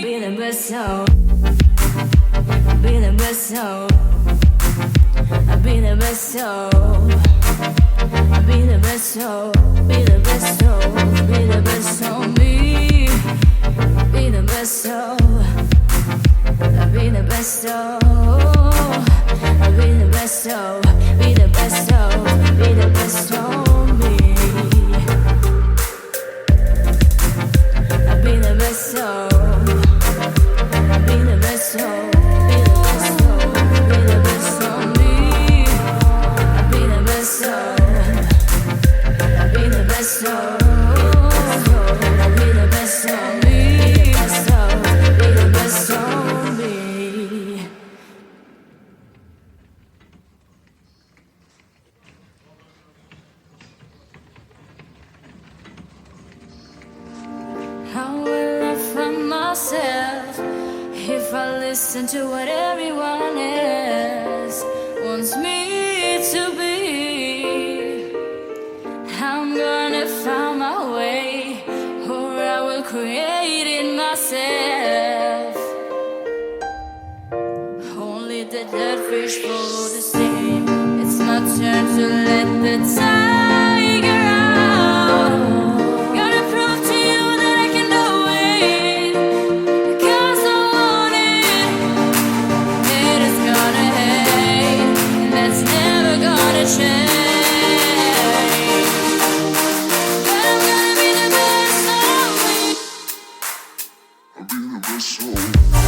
be the best soul. Be the best soul. Be the best soul. Be the best soul. Be the best soul. Be the best soul. Be the best soul. Be the best soul. Be the best soul. Be the best soul. Be the best soul. Be the best soul. Be the best soul. Be the best soul. Be the best soul. Be the best soul. Be the best soul. Be the best soul. Be the best soul. How will I find myself if I listen to what everyone else wants me to be? I'm gonna find my way, or I will create it myself. Only the dead fish follow the sea. It's my turn to let the tiger out. Gotta prove to you that I can do it, because I want it. Haters gonna hate, and that's never gonna change. But I'm gonna be the best of me. I'll be the best soul.